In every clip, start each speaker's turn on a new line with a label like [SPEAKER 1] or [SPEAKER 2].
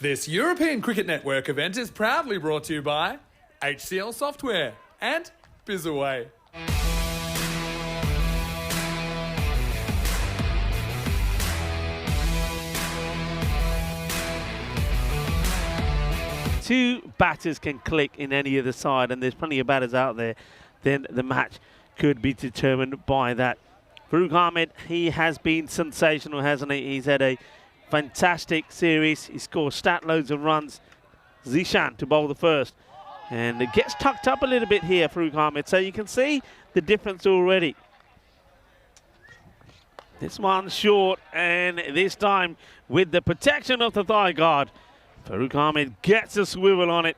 [SPEAKER 1] This European Cricket Network event is proudly brought to you by HCL Software and Bizaway.
[SPEAKER 2] Two batters can click in any other side, and there's plenty of batters out there, then the match could be determined by that. Farooq Ahmed, he has been sensational, hasn't he? He's had a fantastic series. He scores stat loads of runs. Zishan to bowl the first. And it gets tucked up a little bit here, Farooq Ahmed. So you can see the difference already. This one's short, and this time with the protection of the thigh guard, Farooq Ahmed gets a swivel on it.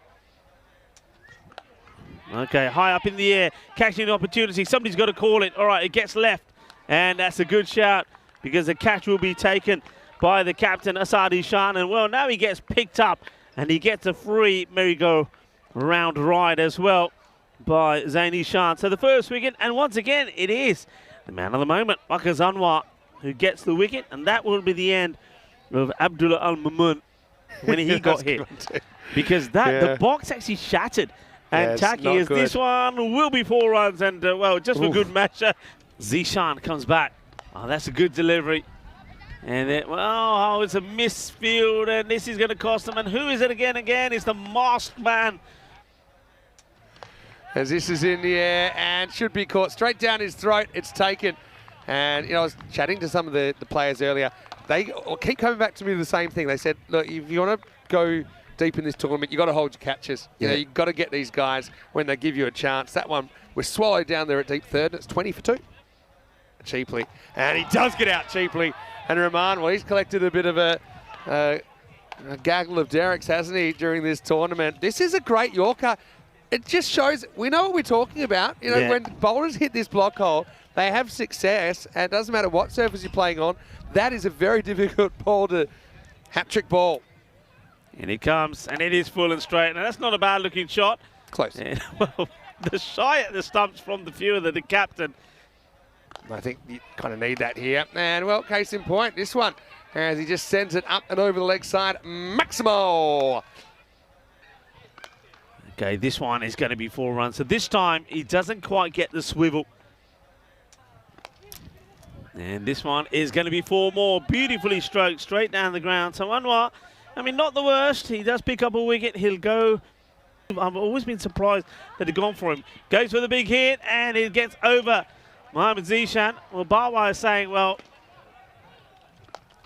[SPEAKER 2] Okay, high up in the air, catching the opportunity. Somebody's got to call it. All right, it gets left, and that's a good shout because the catch will be taken by the captain, Asad Ishan. And, well, now he gets picked up, and he gets a free merry-go-round ride as well by Zain Ishan. So the first wicket, and once again, it is the man of the moment, Waqar Anwar, who gets the wicket, and that will be the end of Abdullah Al-Mamun when he got hit. Because the box actually shattered. And tacky as this one will be 4 runs. And, well, just for good measure, Zishan comes back. Oh, that's a good delivery. And then, well, it's a misfield, and this is going to cost them. And who is it again? It's the masked man.
[SPEAKER 3] As this is in the air and should be caught straight down his throat. It's taken. And, you know, I was chatting to some of the players earlier. They keep coming back to me with the same thing. They said, look, if you want to go deep in this tournament, you've got to hold your catches. You know, you've got to get these guys when they give you a chance. That one was swallowed down there at deep third, and it's 20 for 2. Cheaply. And he does get out cheaply. And Rahman, well, he's collected a bit of a gaggle of derricks, hasn't he, during this tournament. This is a great Yorker. It just shows we know what we're talking about. You know, when bowlers hit this block hole, they have success, and it doesn't matter what surface you're playing on. That is a very difficult ball to hat-trick ball.
[SPEAKER 2] And he comes, and it is full and straight. Now, that's not a bad-looking shot.
[SPEAKER 3] Close.
[SPEAKER 2] And, well, the shy at the stumps from the viewer, the captain.
[SPEAKER 3] I think you kind of need that here. And, well, case in point, this one, as he just sends it up and over the leg side. Maximo!
[SPEAKER 2] Okay, this one is going to be 4 runs. So this time, he doesn't quite get the swivel. And this one is going to be 4 more. Beautifully stroked, straight down the ground. So Anwar, I mean, not the worst. He does pick up a wicket. He'll go. I've always been surprised that they've gone for him. Goes for the big hit, and it gets over Mohammad Zishan. Well, Barwa is saying, well,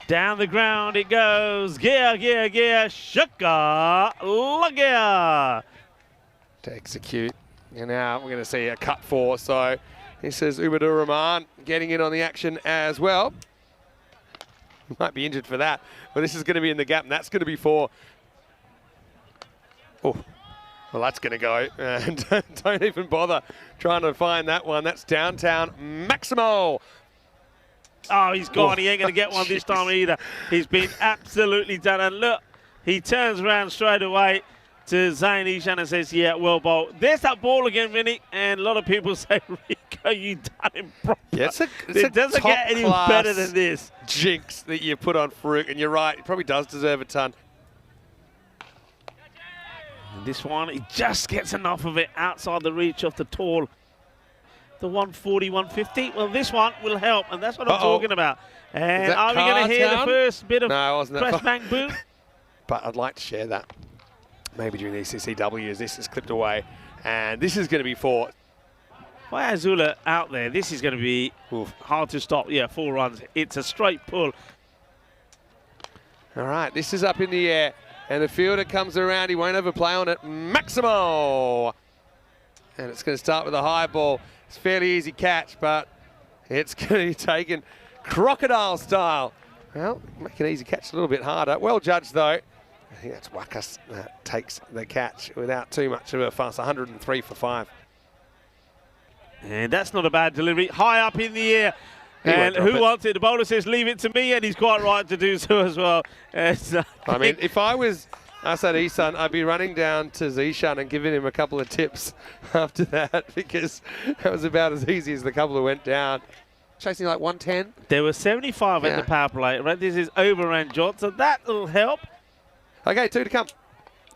[SPEAKER 2] down the ground it goes. Gear, gear, gear. Shukka, Lagia.
[SPEAKER 3] To execute. And now we're going to see a cut 4. So this is Ubadur Rahman getting in on the action as well. Might be injured for that. But this is going to be in the gap, and that's going to be 4. Oh, well, that's going to go. And don't even bother trying to find that one. That's downtown Maximo.
[SPEAKER 2] Oh, he's gone. He ain't going to get one this time either. He's been absolutely done. And look, he turns around straight away to Zain Ishan and says, yeah, well bowled. There's that ball again, Vinny. And a lot of people say, Rico, you done him proper.
[SPEAKER 3] Yeah,
[SPEAKER 2] it doesn't get any better than this.
[SPEAKER 3] Jinx that you put on Farooq, and you're right, he probably does deserve a ton.
[SPEAKER 2] And this one, he just gets enough of it outside the reach of the tall. The 140, 150. Well, this one will help, and that's what I'm talking about. And are we going to hear the first bit of press bang boom?
[SPEAKER 3] But I'd like to share that. Maybe during the ECCW as this is clipped away. And this is going to be 4.
[SPEAKER 2] By Azula out there, this is going to be hard to stop. Yeah, 4 runs. It's a straight pull.
[SPEAKER 3] All right, this is up in the air. And the fielder comes around. He won't overplay on it. Maximo! And it's going to start with a high ball. It's a fairly easy catch, but it's going to be taken crocodile style. Well, make an easy catch a little bit harder. Well judged, though. I think that's Waqar that takes the catch without too much of a fuss. 103 for 5.
[SPEAKER 2] And that's not a bad delivery. High up in the air. And who wants it? The bowler says, leave it to me, and he's quite right to do so as well.
[SPEAKER 3] I mean, if I was Asad Ishan, I'd be running down to Zishan and giving him a couple of tips after that, because that was about as easy as the couple that went down. Chasing like 110.
[SPEAKER 2] There were 75 at the power play. Right, this is over and Jot, so that will help.
[SPEAKER 3] Okay, 2 to come.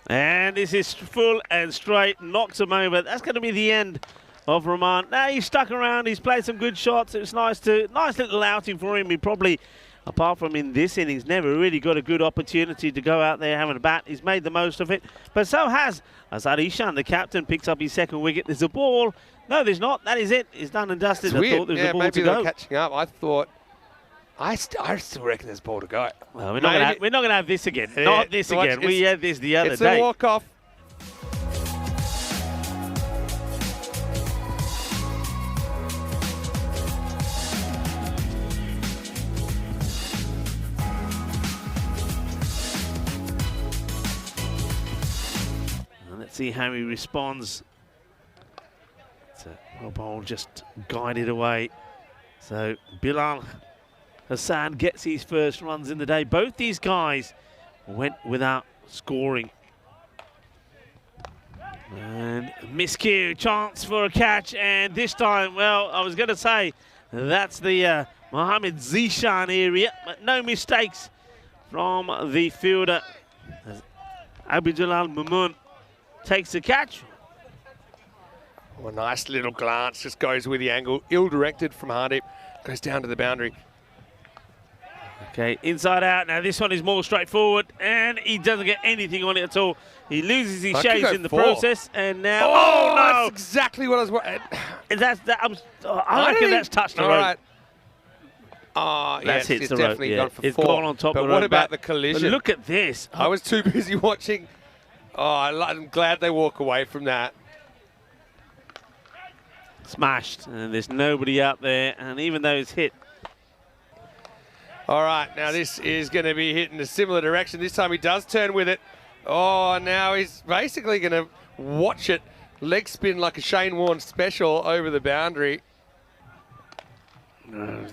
[SPEAKER 2] And this is full and straight, knocks him over. That's going to be the end of Rahman. Now he's stuck around, he's played some good shots. It was nice little outing for him. He probably, apart from in this innings, never really got a good opportunity to go out there having a bat. He's made the most of it, but so has Azad Ishan, the captain, picks up his second wicket. There's a ball. No, there's not. That is it. It's done and dusted.
[SPEAKER 3] It's
[SPEAKER 2] I
[SPEAKER 3] weird.
[SPEAKER 2] thought there was a ball
[SPEAKER 3] maybe
[SPEAKER 2] to
[SPEAKER 3] they're
[SPEAKER 2] go.
[SPEAKER 3] catching up. I thought, I still reckon there's a ball to go.
[SPEAKER 2] Well, we're not going to have this again.
[SPEAKER 3] Yeah,
[SPEAKER 2] Not this again. We had this the other
[SPEAKER 3] it's
[SPEAKER 2] day.
[SPEAKER 3] a walk-off.
[SPEAKER 2] Let's see how he responds. It's a well bowl just guided away. So Bilal Hassan gets his first runs in the day. Both these guys went without scoring. And miscue, chance for a catch, and this time, well, I was going to say that's the Mohammed Zishan area, but no mistakes from the fielder. Abidulal Mamun takes the catch.
[SPEAKER 3] Oh, a nice little glance, just goes with the angle, ill-directed from Hardeep, goes down to the boundary.
[SPEAKER 2] Okay, inside out. Now this one is more straightforward, and he doesn't get anything on it at all. He loses his shades in the process, and now...
[SPEAKER 3] Oh,
[SPEAKER 2] no!
[SPEAKER 3] That's exactly what I was...
[SPEAKER 2] I reckon that's touched the rope.
[SPEAKER 3] Right. Oh,
[SPEAKER 2] That's
[SPEAKER 3] yes,
[SPEAKER 2] hit
[SPEAKER 3] it's
[SPEAKER 2] the rope,
[SPEAKER 3] definitely
[SPEAKER 2] yeah.
[SPEAKER 3] gone for
[SPEAKER 2] It's
[SPEAKER 3] 4.
[SPEAKER 2] gone on top
[SPEAKER 3] but
[SPEAKER 2] of the
[SPEAKER 3] what
[SPEAKER 2] rope.
[SPEAKER 3] about the collision?
[SPEAKER 2] But look at this.
[SPEAKER 3] I was too busy watching. Oh, I'm glad they walk away from that.
[SPEAKER 2] Smashed, and there's nobody out there, and even though it's hit,
[SPEAKER 3] All right, now this is going to be hit in a similar direction. This time he does turn with it. Oh, now he's basically going to watch it leg spin like a Shane Warne special over the boundary.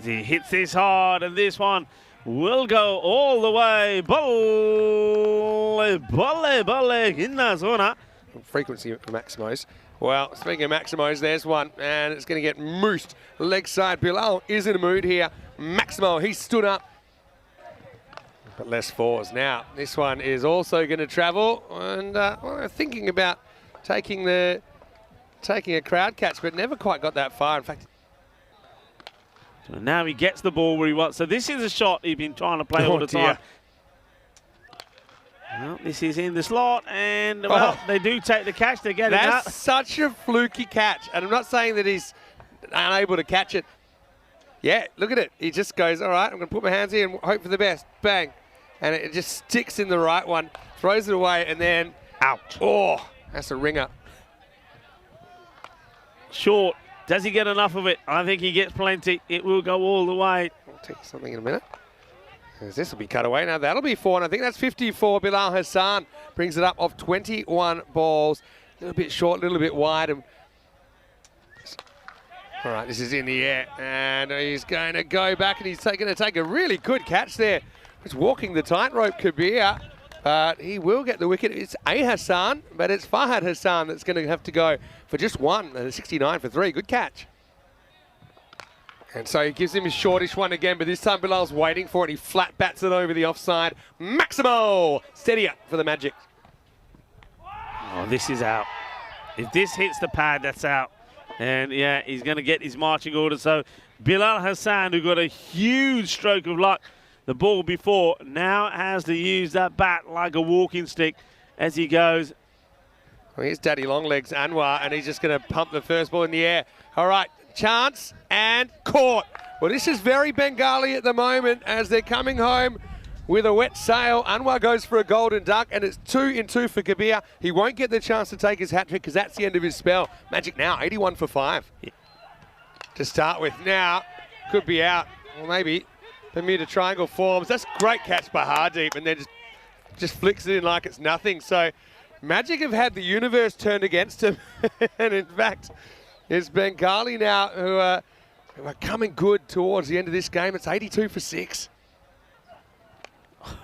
[SPEAKER 2] he hits this hard, and this one will go all the way. Balle, balle, balle, in the zona.
[SPEAKER 3] Frequency maximos. Well, speaking of maximos, there's one, and it's going to get moosed. Leg side, Bilal is in a mood here. Maximo, he stood up. But less fours. Now, this one is also going to travel, and well, thinking about taking a crowd catch, but never quite got that far. In fact,
[SPEAKER 2] so now he gets the ball where he wants. So this is a shot he's been trying to play all the time. Well, this is in the slot, and well, they do take the catch. They get it out.
[SPEAKER 3] That's such a fluky catch, and I'm not saying that he's unable to catch it. Yeah, look at it. He just goes, all right, I'm going to put my hands here and hope for the best. Bang. And it just sticks in the right one, throws it away, and then out. Oh, that's a ringer.
[SPEAKER 2] Short. Does he get enough of it? I think he gets plenty. It will go all the way.
[SPEAKER 3] I'll take something in a minute. This will be cut away. Now that'll be 4, and I think that's 54. Bilal Hassan brings it up off 21 balls. A little bit short, a little bit wide. All right, this is in the air, and he's going to go back, and he's going to take a really good catch there. He's walking the tightrope, Kabir, but he will get the wicket. It's a Hassan, but it's Fahad Hassan that's going to have to go for just 1, 69 for 3. Good catch. And so he gives him his shortish one again, but this time Bilal's waiting for it. He flat bats it over the offside. Maximo! Steady up for the Magic.
[SPEAKER 2] Oh, this is out. If this hits the pad, that's out. And yeah, he's going to get his marching order. So Bilal Hassan, who got a huge stroke of luck the ball before, now has to use that bat like a walking stick as he goes.
[SPEAKER 3] Well, here's Daddy Longlegs, Anwar, and he's just going to pump the first ball in the air. All right, chance and caught. Well, this is very Bengali at the moment as they're coming home with a wet sail. Anwar goes for a golden duck, and it's 2 in 2 for Kabir. He won't get the chance to take his hat-trick because that's the end of his spell. Magic now, 81 for 5. Yeah. To start with now, could be out. Well, maybe Bermuda Triangle forms. That's a great catch by Hardeep, and then just flicks it in like it's nothing. So Magic have had the universe turned against him. And in fact, it's Bengali now who are coming good towards the end of this game. It's 82 for 6.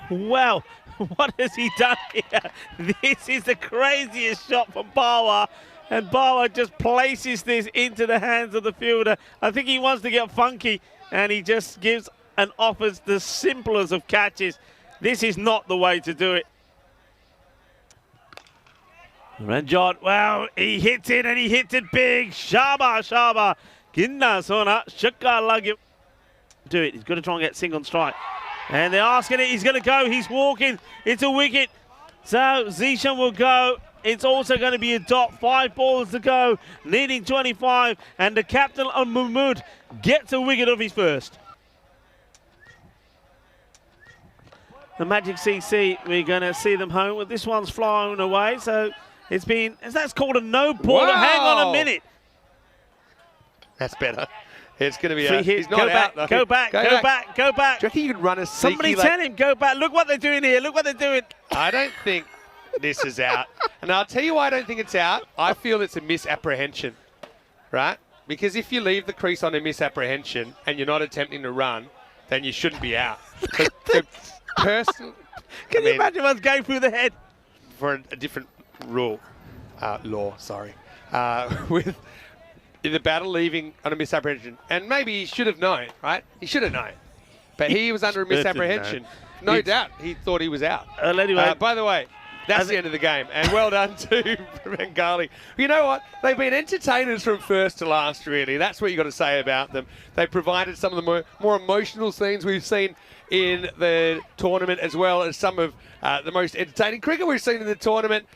[SPEAKER 2] Well, what has he done here? This is the craziest shot from Bawa, and Bawa just places this into the hands of the fielder. I think he wants to get funky, and he just gives and offers the simplest of catches. This is not the way to do it. Ranjot, well, he hits it and he hits it big. Shaba. Ginna Sona. Shaka Lagim. Do it. He's got to try and get single strike. And they're asking it. He's going to go. He's walking. It's a wicket. So Zishan will go. It's also going to be a dot. 5 balls to go. Needing 25. And the captain of Mahmood gets a wicket of his first. The Magic CC, we're going to see them home. Well, this one's flying away. So that's called a no ball.
[SPEAKER 3] Wow.
[SPEAKER 2] Hang on a minute.
[SPEAKER 3] That's better. It's going to be
[SPEAKER 2] Free
[SPEAKER 3] a
[SPEAKER 2] hit.
[SPEAKER 3] He's not
[SPEAKER 2] Go back,
[SPEAKER 3] out, though.
[SPEAKER 2] go back.
[SPEAKER 3] Do you reckon you could run a sneaky...
[SPEAKER 2] Somebody tell him, go back. Look what they're doing here. Look what they're doing.
[SPEAKER 3] I don't think this is out. And I'll tell you why I don't think it's out. I feel it's a misapprehension, right? Because if you leave the crease on a misapprehension and you're not attempting to run, then you shouldn't be out. Can
[SPEAKER 2] you imagine what's going through the head?
[SPEAKER 3] For a different law, with in the battle leaving on a misapprehension, and maybe he should have known, right? He should have known, but he was under a misapprehension. No doubt, he thought he was out.
[SPEAKER 2] Anyway,
[SPEAKER 3] by the way, that's the end of the game, and well done to Bengali. You know what? They've been entertainers from first to last, really. That's what you got to say about them. They provided some of the more emotional scenes we've seen in the tournament, as well as some of the most entertaining cricket we've seen in the tournament.